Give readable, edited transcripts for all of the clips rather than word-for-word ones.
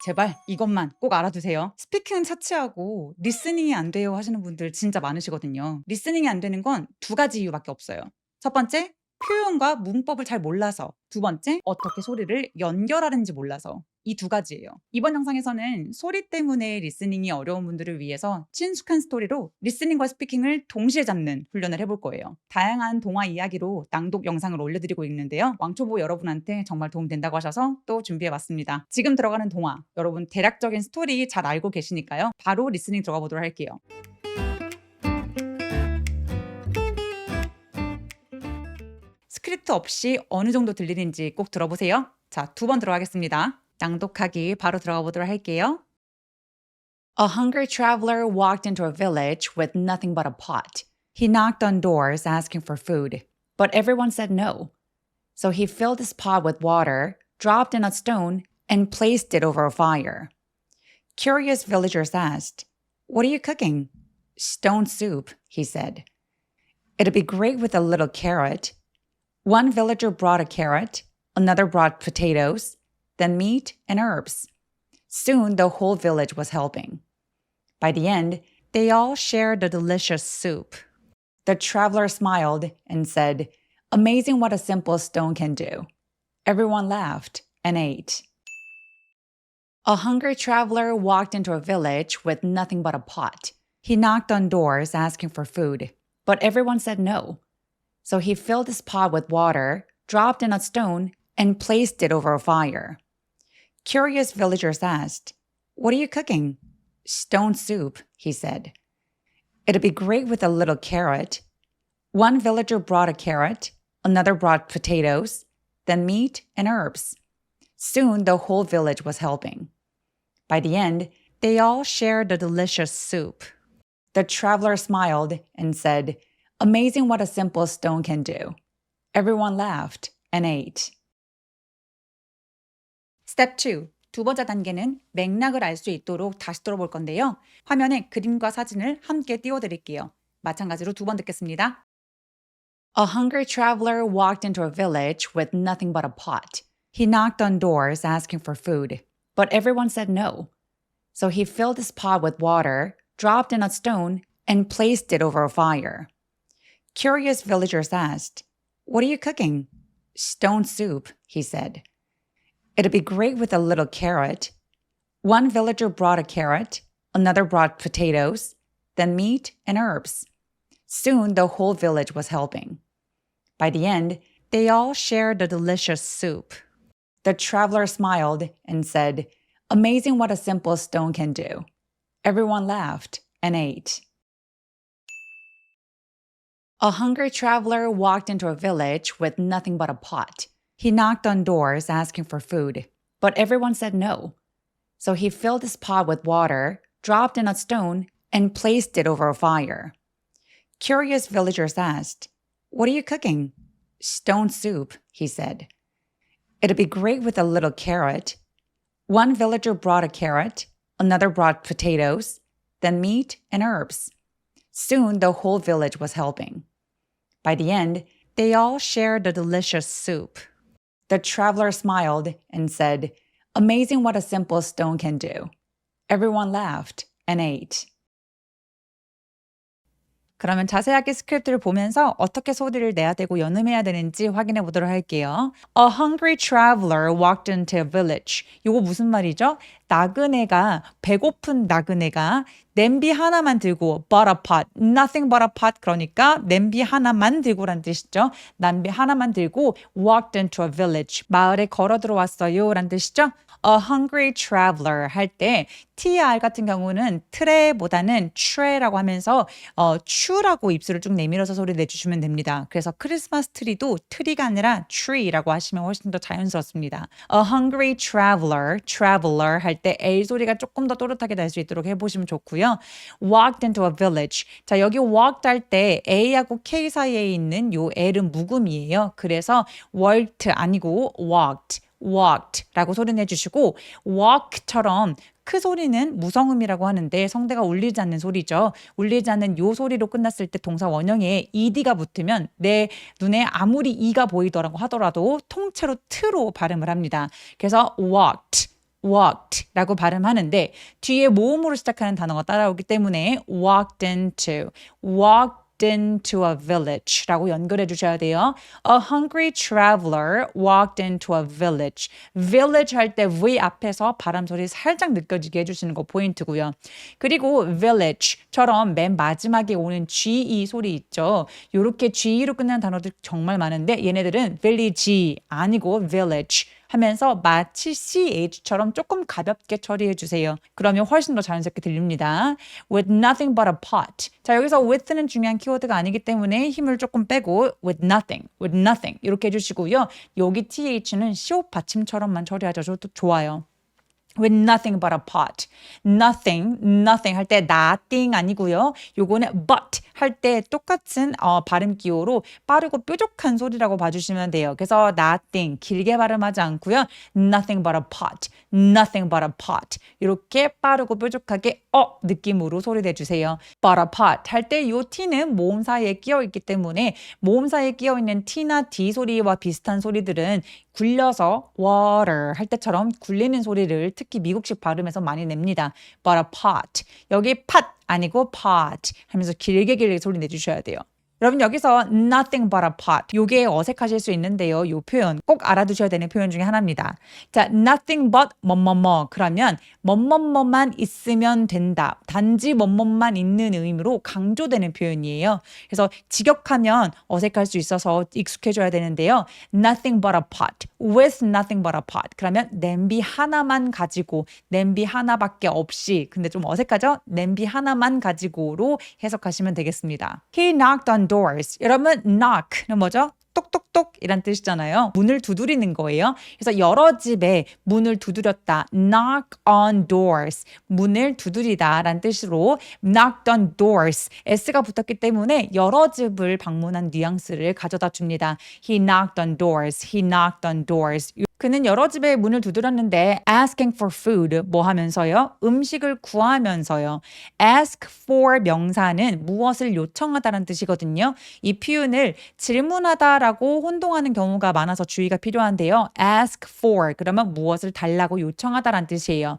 제발 이것만 꼭 알아두세요. 스피킹은 차치하고 리스닝이 안 돼요 하시는 분들 진짜 많으시거든요. 리스닝이 안 되는 건 두 가지 이유밖에 없어요. 첫 번째, 표현과 문법을 잘 몰라서. 두 번째, 어떻게 소리를 연결하는지 몰라서. 이 두 가지예요. 이번 영상에서는 소리 때문에 리스닝이 어려운 분들을 위해서 친숙한 스토리로 리스닝과 스피킹을 동시에 잡는 훈련을 해볼 거예요. 다양한 동화 이야기로 낭독 영상을 올려드리고 있는데요. 왕초보 여러분한테 정말 도움된다고 하셔서 또 준비해봤습니다. 지금 들어가는 동화, 여러분 대략적인 스토리 잘 알고 계시니까요. 바로 리스닝 들어가 보도록 할게요. 스크립트 없이 어느 정도 들리는지 꼭 들어보세요. 자, 두 번 들어가겠습니다. 낭독하기 바로 들어가 보도록 할게요. A hungry traveler walked into a village with nothing but a pot. He knocked on doors asking for food, but everyone said no. So he filled his pot with water, dropped in a stone, and placed it over a fire. Curious villagers asked, "What are you cooking?" "Stone soup," he said. "It'd be great with a little carrot." One villager brought a carrot, another brought potatoes, then meat and herbs. Soon the whole village was helping. By the end, they all shared the delicious soup. The traveler smiled and said, "Amazing what a simple stone can do." Everyone laughed and ate. A hungry traveler walked into a village with nothing but a pot. He knocked on doors asking for food, but everyone said no. So he filled his pot with water, dropped in a stone, and placed it over a fire. Curious villagers asked, "What are you cooking?" "Stone soup," he said. "It'd be great with a little carrot." One villager brought a carrot, another brought potatoes, then meat and herbs. Soon the whole village was helping. By the end, they all shared the delicious soup. The traveler smiled and said, "Amazing what a simple stone can do." Everyone laughed and ate. Step 2. 두 번째 단계는 맥락을 알 수 있도록 다시 들어볼 건데요. 화면에 그림과 사진을 함께 띄워드릴게요. 마찬가지로 두 번 듣겠습니다. A hungry traveler walked into a village with nothing but a pot. He knocked on doors asking for food, but everyone said no. So he filled his pot with water, dropped in a stone, and placed it over a fire. Curious villagers asked, "What are you cooking?" "Stone soup," he said. "It'd be great with a little carrot." One villager brought a carrot, another brought potatoes, then meat and herbs. Soon the whole village was helping. By the end, they all shared the delicious soup. The traveler smiled and said, "Amazing what a simple stone can do." Everyone laughed and ate. A hungry traveler walked into a village with nothing but a pot. He knocked on doors asking for food, but everyone said no. So he filled his pot with water, dropped in a stone, and placed it over a fire. Curious villagers asked, "What are you cooking?" "Stone soup," he said. "It'd be great with a little carrot." One villager brought a carrot, another brought potatoes, then meat and herbs. Soon the whole village was helping. By the end, they all shared the delicious soup. The traveler smiled and said, "Amazing what a simple stone can do." Everyone laughed and ate. 그러면 자세하게 스크립트를 보면서 어떻게 소리를 내야 되고 연음해야 되는지 확인해 보도록 할게요. A hungry traveler walked into a village. 이거 무슨 말이죠? 나그네가, 배고픈 나그네가 냄비 하나만 들고 but a pot, nothing but a pot, 그러니까 냄비 하나만 들고란 뜻이죠. 냄비 하나만 들고 walked into a village, 마을에 걸어 들어왔어요 란 뜻이죠. A hungry traveler 할 때 TR 같은 경우는 트레보다는 트레라고 하면서 추라고 입술을 쭉 내밀어서 소리 내주시면 됩니다. 그래서 크리스마스 트리도 트리가 아니라 tree라고 하시면 훨씬 더 자연스럽습니다. A hungry traveler 할 때 L 소리가 조금 더 또렷하게 날 수 있도록 해보시면 좋고요. Walked into a village. 자, 여기 walked 할 때 A하고 K 사이에 있는 요 L은 묵음이에요. 그래서 walked 아니고 walked라고 소리 내주시고 walk처럼 크 소리는 무성음이라고 하는데 성대가 울리지 않는 소리죠. 울리지 않는 요 소리로 끝났을 때 동사 원형에 ed가 붙으면 내 눈에 아무리 e가 보이더라고 하더라도 통째로 t로 발음을 합니다. 그래서 walked라고 발음하는데 뒤에 모음으로 시작하는 단어가 따라오기 때문에 walked into a village라고 연결해 주셔야 돼요. A hungry traveler walked into a village. village 할 때 V 앞에서 발음 소리 살짝 느껴지게 해주시는 거 포인트고요. 그리고 village처럼 맨 마지막에 오는 GE 소리 있죠. 이렇게 GE로 끝나는 단어들 정말 많은데 얘네들은 village 아니고 village 하면서 마치 CH처럼 조금 가볍게 처리해 주세요. 그러면 훨씬 더 자연스럽게 들립니다. With nothing but a pot. 자, 여기서 with는 중요한 키워드가 아니기 때문에 힘을 조금 빼고 with nothing 이렇게 해주시고요. 여기 TH는 시옷 받침처럼만 처리하셔도 좋아요. With nothing but a pot. nothing 할 때 nothing 아니고요. 요거는 but 할 때 똑같은 발음 기호로 빠르고 뾰족한 소리라고 봐주시면 돼요. 그래서 nothing 길게 발음하지 않고요. nothing but a pot. nothing but a pot. 이렇게 빠르고 뾰족하게 느낌으로 소리 내주세요. but a pot 할 때 요 T는 모음 사이에 끼어 있기 때문에 모음 사이에 끼어 있는 T나 D 소리와 비슷한 소리들은 굴려서 water 할 때처럼 굴리는 소리를 특히 미국식 발음에서 많이 냅니다. But a pot. 여기 pot 아니고 pot 하면서 길게 소리 내주셔야 돼요. 여러분 여기서 nothing but a pot 요게 어색하실 수 있는데요. 요 표현 꼭 알아두셔야 되는 표현 중에 하나입니다. 자, nothing but 뭐뭐뭐 그러면 뭐뭐뭐만 있으면 된다. 단지 뭐뭐만 있는 의미로 강조되는 표현이에요. 그래서 직역하면 어색할 수 있어서 익숙해져야 되는데요. nothing but a pot with nothing but a pot 그러면 냄비 하나만 가지고 냄비 하나밖에 없이 근데 좀 어색하죠? 냄비 하나만 가지고로 해석하시면 되겠습니다. He knocked on doors. 여러분 knock는 뭐죠? 똑똑똑 이란 뜻이잖아요. 문을 두드리는 거예요. 그래서 여러 집에 문을 두드렸다. knock on doors. 문을 두드리다 라는 뜻으로 knocked on doors. S가 붙었기 때문에 여러 집을 방문한 뉘앙스를 가져다 줍니다. He knocked on doors. He knocked on doors. 그는 여러 집에 문을 두드렸는데 asking for food 뭐 하면서요? 음식을 구하면서요. ask for 명사는 무엇을 요청하다라는 뜻이거든요. 이 표현을 질문하다라고 혼동하는 경우가 많아서 주의가 필요한데요. ask for 그러면 무엇을 달라고 요청하다라는 뜻이에요.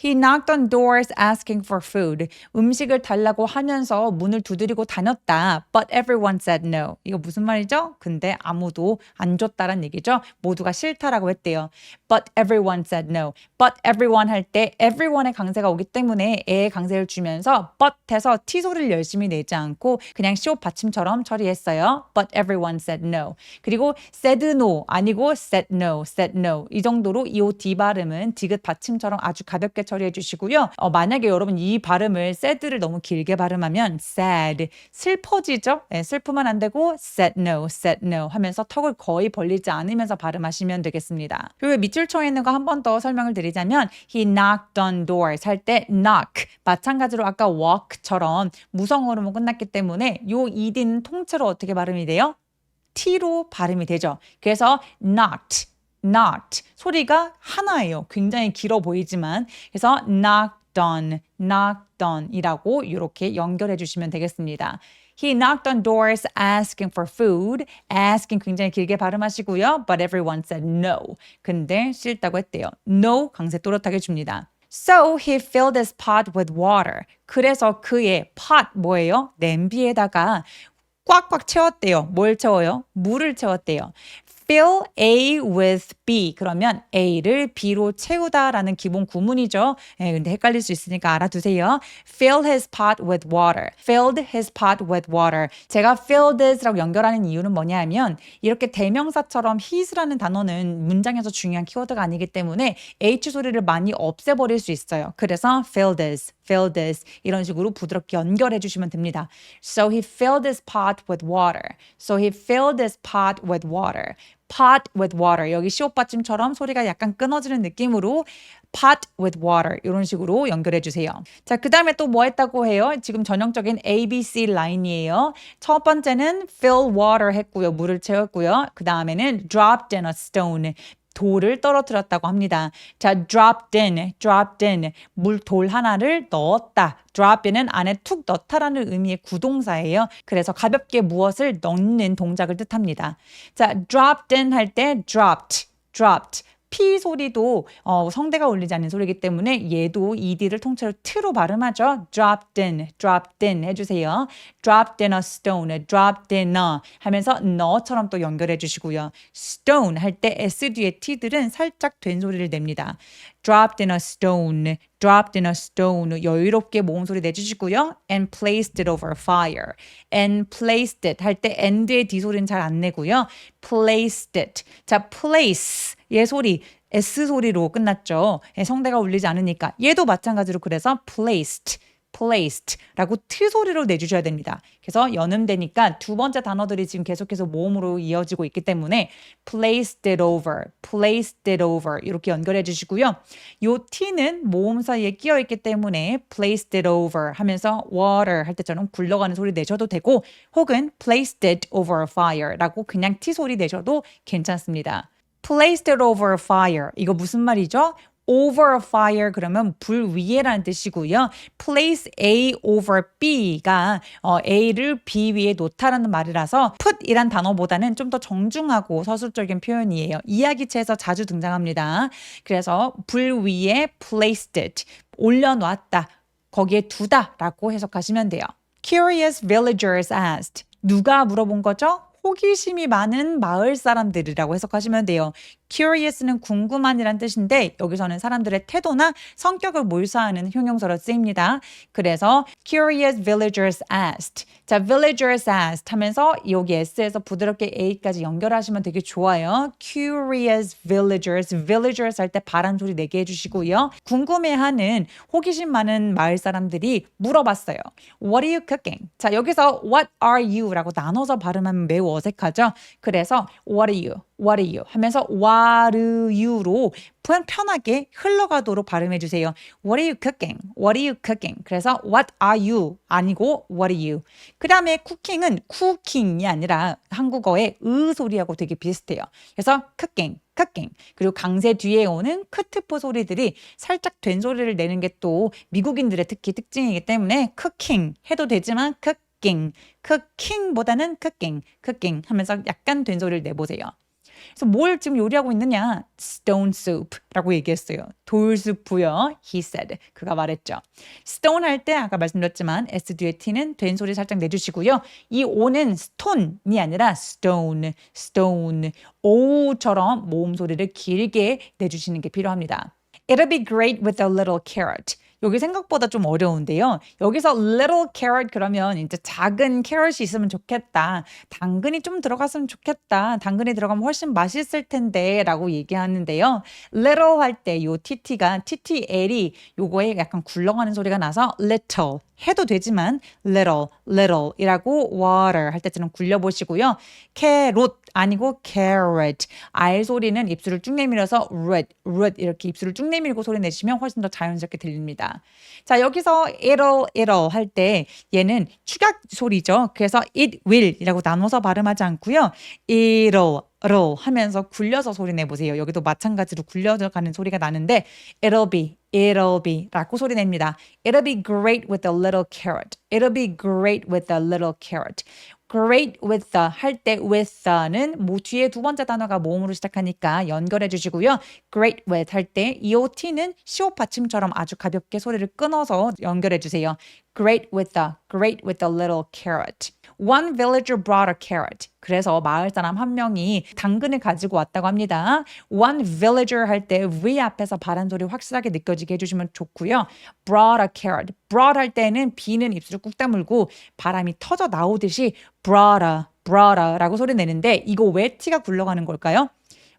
He knocked on doors asking for food. 음식을 달라고 하면서 문을 두드리고 다녔다. But everyone said no. 이거 무슨 말이죠? 근데 아무도 안 줬다란 얘기죠. 모두가 싫다라고 했대요. But everyone said no. But everyone 할 때 everyone의 강세가 오기 때문에 애의 강세를 주면서 but 해서 T 소리를 열심히 내지 않고 그냥 시옷 받침처럼 처리했어요. But everyone said no. 그리고 said no 아니고 said no, said no. 이 정도로 이 D 발음은 디귿 받침처럼 아주 가볍게 처리해 주시고요. 만약에 여러분 이 발음을 sad를 너무 길게 발음하면 sad, 슬퍼지죠? 네, 슬프면 안 되고 said no 하면서 턱을 거의 벌리지 않으면서 발음하시면 되겠습니다. 그리고 밑줄 쳐 있는 거 한 번 더 설명을 드리자면 he knocked on doors 할 때 knock 마찬가지로 아까 walk처럼 무성어로만 끝났기 때문에 요 ED는 통째로 어떻게 발음이 돼요? T로 발음이 되죠. 그래서 knocked 소리가 하나예요. 굉장히 길어 보이지만 그래서 knocked on 이라고 이렇게 연결해 주시면 되겠습니다. He knocked on doors asking for food. asking 굉장히 길게 발음하시고요. But everyone said no. 근데 싫다고 했대요. No 강세 또렷하게 줍니다. So he filled his pot with water. 그래서 그의 pot 뭐예요? 냄비에다가 꽉꽉 채웠대요. 뭘 채워요? 물을 채웠대요. Fill A with B. 그러면 A를 B로 채우다라는 기본 구문이죠. 근데 헷갈릴 수 있으니까 알아두세요. Fill his pot with water. Filled his pot with water. 제가 filled라고 연결하는 이유는 뭐냐 하면 이렇게 대명사처럼 his라는 단어는 문장에서 중요한 키워드가 아니기 때문에 H 소리를 많이 없애버릴 수 있어요. 그래서 filled his 이런 식으로 부드럽게 연결해 주시면 됩니다. So he filled his pot with water. So he filled his pot with water. pot with water. 여기 시옷 받침처럼 소리가 약간 끊어지는 느낌으로 pot with water 이런 식으로 연결해 주세요. 자, 그 다음에 또 뭐 했다고 해요? 지금 전형적인 ABC 라인이에요. 첫 번째는 fill water 했고요. 물을 채웠고요. 그 다음에는 dropped in a stone. 돌을 떨어뜨렸다고 합니다. 자, dropped in, 돌 하나를 넣었다. drop in은 안에 툭 넣다라는 의미의 구동사예요. 그래서 가볍게 무엇을 넣는 동작을 뜻합니다. 자, dropped in 할 때 dropped, P 소리도 성대가 울리지 않는 소리이기 때문에 얘도 ED를 통째로 T로 발음하죠. dropped in 해주세요. dropped in a stone, dropped in a 하면서 너처럼 또 연결해 주시고요. stone 할 때 S 뒤에 T들은 살짝 된 소리를 냅니다. dropped in a stone, dropped in a stone 여유롭게 모음 소리 내주시고요. and placed it over fire. and placed it 할 때 and의 D 소리는 잘 안 내고요. placed it. 자, place 얘 소리 S 소리로 끝났죠. 성대가 울리지 않으니까 얘도 마찬가지로 그래서 placed라고 T 소리로 내주셔야 됩니다. 그래서 연음되니까 두 번째 단어들이 지금 계속해서 모음으로 이어지고 있기 때문에 placed it over 이렇게 연결해 주시고요. 요 T는 모음 사이에 끼어 있기 때문에 placed it over 하면서 water 할 때처럼 굴러가는 소리 내셔도 되고 혹은 placed it over fire라고 그냥 T 소리 내셔도 괜찮습니다. placed it over fire 이거 무슨 말이죠? over fire 그러면 불 위에라는 뜻이고요. place A over B가 A를 B 위에 놓다라는 말이라서 put이란 단어보다는 좀 더 정중하고 서술적인 표현이에요. 이야기체에서 자주 등장합니다. 그래서 불 위에 placed it 올려놓았다. 거기에 두다라고 해석하시면 돼요. Curious villagers asked 누가 물어본 거죠? 호기심이 많은 마을 사람들이라고 해석하시면 돼요. curious는 궁금한이란 뜻인데 여기서는 사람들의 태도나 성격을 몰사하는 형용사로 쓰입니다. 그래서 curious villagers asked. 자, villagers asked 하면서 여기 s에서 부드럽게 a까지 연결하시면 되게 좋아요. curious villagers 할 때 바람 소리 내게 해주시고요. 궁금해하는 호기심 많은 마을 사람들이 물어봤어요. What are you cooking? 자, 여기서 what are you 라고 나눠서 발음하면 매우 어색하죠. 그래서 what are you 하면서 what are you로 편하게 흘러가도록 발음해 주세요. What are you cooking? 그래서 what are you 아니고 what are you. 그 다음에 cooking은 cooking이 아니라 한국어의 으 소리하고 되게 비슷해요. 그래서 cooking. 그리고 강세 뒤에 오는 크트프 소리들이 살짝 된 소리를 내는 게 또 미국인들의 특히 특징이기 때문에 cooking 해도 되지만 cooking보다는 cooking 하면서 약간 된 소리를 내보세요. 그래서 뭘 지금 요리하고 있느냐? stone soup라고 얘기했어요. 돌수프요. He said. 그가 말했죠. stone 할 때 아까 말씀드렸지만 S 뒤에 T는 된 소리 살짝 내주시고요. 이 O는 stone이 아니라 stone. O처럼 모음 소리를 길게 내주시는 게 필요합니다. It'll be great with a little carrot. 여기 생각보다 좀 어려운데요. 여기서 little carrot 그러면 이제 작은 캐럿이 있으면 좋겠다. 당근이 좀 들어갔으면 좋겠다. 당근이 들어가면 훨씬 맛있을 텐데 라고 얘기하는데요. little 할 때 요 TT가 TTL이 요거에 약간 굴러가는 소리가 나서 little 해도 되지만 little 이라고 water 할 때처럼 굴려보시고요. carrot 아니고 carrot R 소리는 입술을 쭉 내밀어서 root 이렇게 입술을 쭉 내밀고 소리 내시면 훨씬 더 자연스럽게 들립니다. 자, 여기서 it'll 할 때 얘는 축약 소리죠. 그래서 it will 이라고 나눠서 발음하지 않고요. it'll 하면서 굴려서 소리 내보세요. 여기도 마찬가지로 굴려서 가는 소리가 나는데 it'll be 라고 소리 냅니다. It'll be great with a little carrot. great with the 할 때 with the는 뒤에 두 번째 단어가 모음으로 시작하니까 연결해 주시고요. great with 할 때 EOT는 시옷 받침처럼 아주 가볍게 소리를 끊어서 연결해 주세요. great with the little carrot. One villager brought a carrot. 그래서 마을 사람 한 명이 당근을 가지고 왔다고 합니다. One villager 할 때 V 앞에서 발음 소리 확실하게 느껴지게 해주시면 좋고요. brought a carrot. brought 할 때는 B는 입술을 꾹 다물고 바람이 터져 나오듯이 brought a 라고 소리 내는데 이거 왜 T가 굴러가는 걸까요?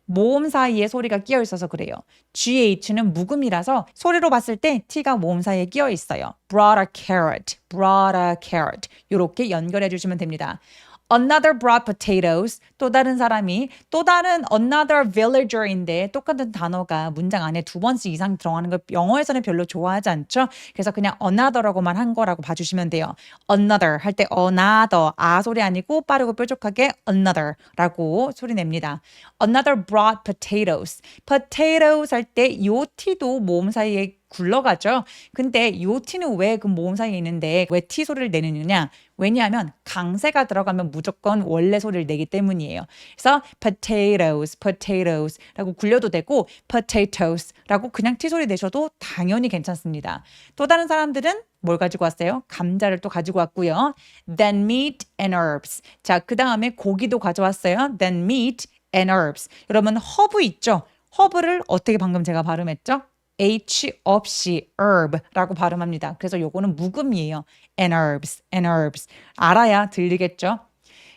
모음 사이에 소리가 끼어 있어서 그래요. GH는 묵음이라서 소리로 봤을 때 T가 모음 사이에 끼어 있어요. brought a carrot. 이렇게 연결해 주시면 됩니다. Another brought potatoes. 또 다른 사람이 또 다른 another villager인데 똑같은 단어가 문장 안에 두 번씩 이상 들어가는 걸 영어에서는 별로 좋아하지 않죠. 그래서 그냥 another라고만 한 거라고 봐주시면 돼요. another 할 때 another 아 소리 아니고 빠르고 뾰족하게 another라고 소리 냅니다. Another brought potatoes. potatoes 할 때 요 T도 모음 사이에 굴러가죠. 근데 이 t는 왜 그 모음 사이에 있는데 왜 t 소리를 내느냐? 왜냐하면 강세가 들어가면 무조건 원래 소리를 내기 때문이에요. 그래서 potatoes, potatoes라고 굴려도 되고 potatoes라고 그냥 t 소리 내셔도 당연히 괜찮습니다. 또 다른 사람들은 뭘 가지고 왔어요? 감자를 또 가지고 왔고요. Then meat and herbs. 자, 그 다음에 고기도 가져왔어요. Then meat and herbs. 여러분 허브 있죠? 허브를 어떻게 방금 제가 발음했죠? H 없이 herb라고 발음합니다. 그래서 요거는 묵음이에요. And herbs, and herbs. 알아야 들리겠죠?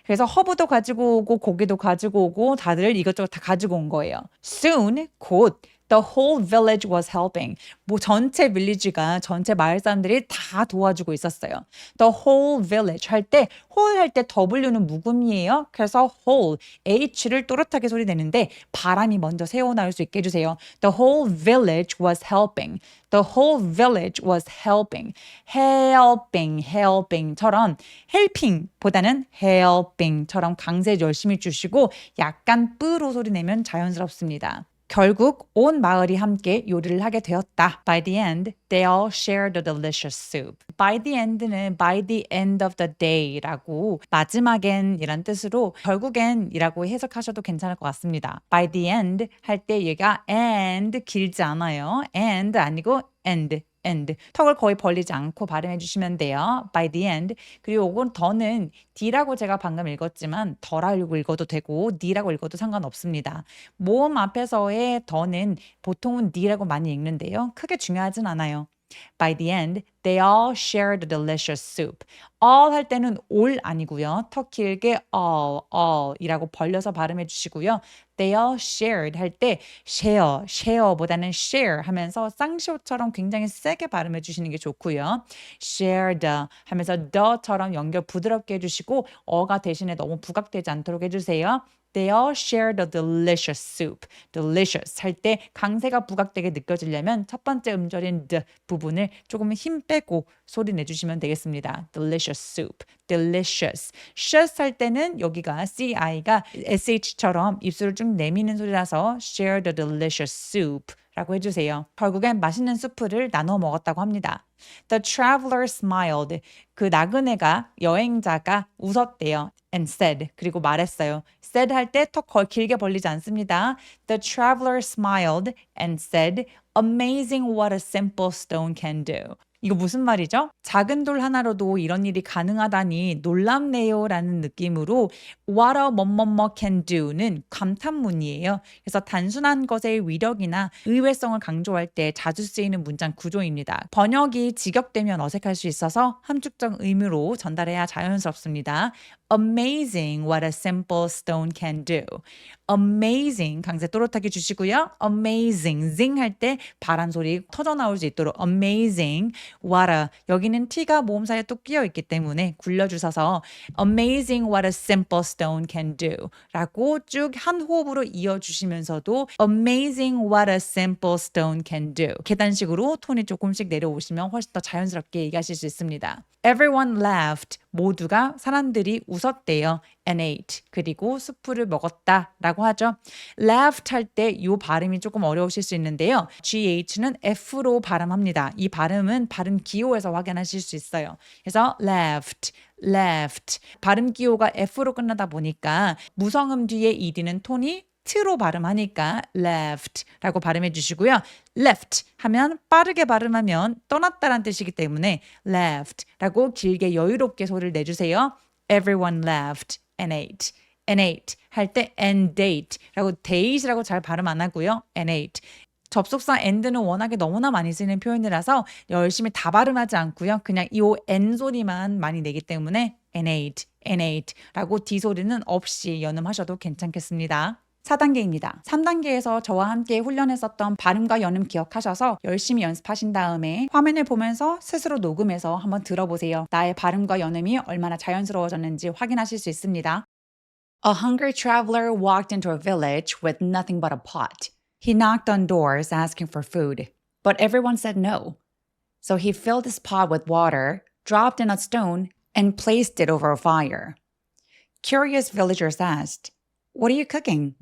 그래서 허브도 가지고 오고 고기도 가지고 오고 다들 이것저것 다 가지고 온 거예요. Soon, 곧 The whole village was helping. 뭐 전체 빌리지가 전체 마을 사람들이 다 도와주고 있었어요. The whole village 할 때 whole 할 때 W는 묵음이에요. 그래서 whole H를 또렷하게 소리 내는데 바람이 먼저 새어 나올 수 있게 해주세요. The whole village was helping. The whole village was helping. helping처럼 helping보다는 helping처럼 강세 열심히 주시고 약간 뿌로 소리 내면 자연스럽습니다. 결국 온 마을이 함께 요리를 하게 되었다. By the end, they all shared a delicious soup. By the end는 by the end of the day라고 마지막엔 이란 뜻으로 결국엔 이라고 해석하셔도 괜찮을 것 같습니다. By the end 할 때 얘가 and 길지 않아요. and 아니고 end. 턱을 거의 벌리지 않고 발음해 주시면 돼요. By the end. 그리고 이건 더는 D라고 제가 방금 읽었지만 더라고 읽어도 되고 D라고 읽어도 상관없습니다. 모음 앞에서의 더는 보통은 D라고 많이 읽는데요. 크게 중요하진 않아요. By the end, they all shared a delicious soup. all 할 때는 all 아니고요. 턱 길게 all이라고 벌려서 발음해 주시고요. They all shared 할 때 share보다는 share 하면서 쌍시오처럼 굉장히 세게 발음해 주시는 게 좋고요. shared 하면서 the처럼 연결 부드럽게 해주시고 어가 대신에 너무 부각되지 않도록 해주세요. They all shared a delicious soup. delicious 할 때 강세가 부각되게 느껴지려면 첫 번째 음절인 the 부분을 조금 힘 빼고 소리 내주시면 되겠습니다. delicious soup. delicious. shus 할 때는 여기가 CI가 SH처럼 입술을 쭉 내미는 소리라서 shared a delicious soup. 라고 해주세요. 결국엔 맛있는 수프를 나눠 먹었다고 합니다. The traveler smiled. 그 나그네가 여행자가 웃었대요. And said. 그리고 말했어요. said 할 때 턱 길게 벌리지 않습니다. The traveler smiled and said, Amazing what a simple stone can do. 이거 무슨 말이죠? 작은 돌 하나로도 이런 일이 가능하다니 놀랍네요 라는 느낌으로 what a 뭐뭐뭐 can do는 감탄문이에요. 그래서 단순한 것의 위력이나 의외성을 강조할 때 자주 쓰이는 문장 구조입니다. 번역이 직역되면 어색할 수 있어서 함축적 의미로 전달해야 자연스럽습니다. Amazing what a simple stone can do. Amazing 강세 또렷하게 주시고요. Amazing zing 할 때 바람 소리 터져 나올 수 있도록 Amazing what a 여기는 T가 모음 사이에 또 끼어 있기 때문에 굴려주셔서 Amazing what a simple stone can do 라고 쭉 한 호흡으로 이어주시면서도 Amazing what a simple stone can do 계단식으로 톤이 조금씩 내려오시면 훨씬 더 자연스럽게 얘기하실 수 있습니다. Everyone laughed. 모두가 사람들이 웃었대요. And ate. 그리고 수프를 먹었다 라고 하죠. laughed 할 때 이 발음이 조금 어려우실 수 있는데요. GH는 F로 발음합니다. 이 발음은 발음 기호에서 확인하실 수 있어요. 그래서 laughed. 발음 기호가 F로 끝나다 보니까 무성음 뒤에 ED는 톤이 t로 발음하니까 left라고 발음해 주시고요. left 하면 빠르게 발음하면 떠났다란 뜻이기 때문에 left라고 길게 여유롭게 소리를 내주세요. Everyone left and ate. 할 때 and date라고 date라고 잘 발음 안 하고요. and ate. 접속사 and는 워낙에 너무나 많이 쓰는 표현이라서 열심히 다 발음하지 않고요. 그냥 이 n 소리만 많이 내기 때문에 and ate 라고 D 소리는 없이 연음하셔도 괜찮겠습니다. 4단계입니다. 3단계에서 저와 함께 훈련했었던 발음과 연음 기억하셔서 열심히 연습하신 다음에 화면을 보면서 스스로 녹음해서 한번 들어보세요. 나의 발음과 연음이 얼마나 자연스러워졌는지 확인하실 수 있습니다. A hungry traveler walked into a village with nothing but a pot. He knocked on doors asking for food, but everyone said no. So he filled his pot with water, dropped in a stone, and placed it over a fire. Curious villagers asked, "What are you cooking?"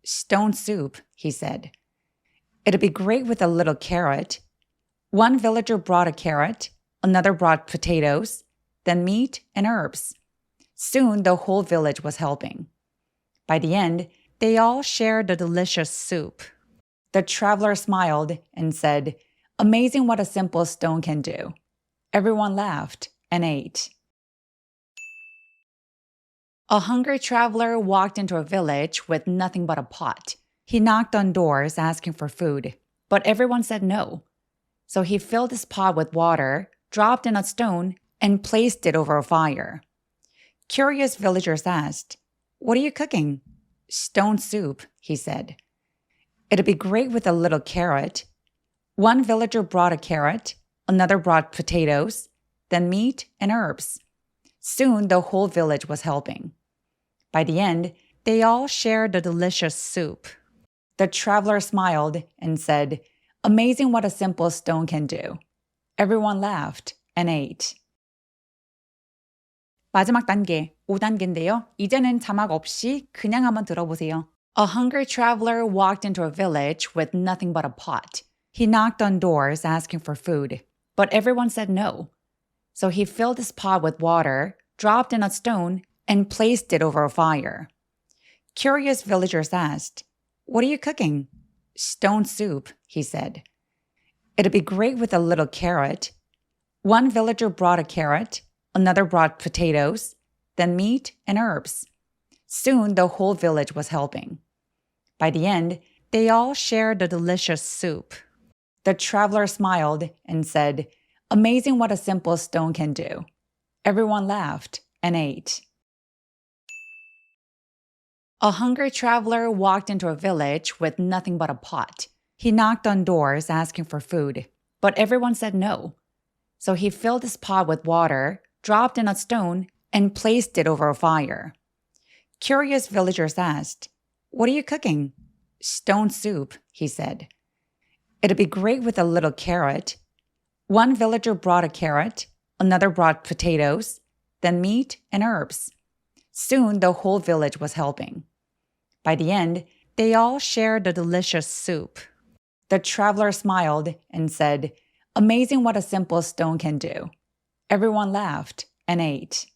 "Stone soup," he said. "It'd be great with a little carrot." One villager brought a carrot, another brought potatoes, then meat and herbs. Soon the whole village was helping. By the end, they all shared the delicious soup. The traveler smiled and said, "Amazing what a simple stone can do." Everyone laughed and ate. A hungry traveler walked into a village with nothing but a pot. He knocked on doors asking for food, but everyone said no. So he filled his pot with water, dropped in a stone, and placed it over a fire. Curious villagers asked, "What are you cooking?" "Stone soup," he said. "It'd be great with a little carrot." One villager brought a carrot, another brought potatoes, then meat and herbs. Soon the whole village was helping. By the end, they all shared the delicious soup. The traveler smiled and said, "Amazing what a simple stone can do." Everyone laughed and ate. 마지막 단계, 5단계인데요. 이제는 자막 없이 그냥 한번 들어보세요. A hungry traveler walked into a village with nothing but a pot. He knocked on doors asking for food, but everyone said no. So he filled his pot with water, dropped in a stone, and placed it over a fire. Curious villagers asked, "What are you cooking?" "Stone soup," he said. "It'd be great with a little carrot." One villager brought a carrot, another brought potatoes, then meat and herbs. Soon the whole village was helping. By the end, they all shared the delicious soup. The traveler smiled and said, "Amazing what a simple stone can do." Everyone laughed and ate. A hungry traveler walked into a village with nothing but a pot. He knocked on doors asking for food, but everyone said no. So he filled his pot with water, dropped in a stone, and placed it over a fire. Curious villagers asked, "What are you cooking?" "Stone soup," he said. "It'd be great with a little carrot." One villager brought a carrot, another brought potatoes, then meat and herbs. Soon the whole village was helping. By the end, they all shared the delicious soup. The traveler smiled and said, "Amazing what a simple stone can do." Everyone laughed and ate.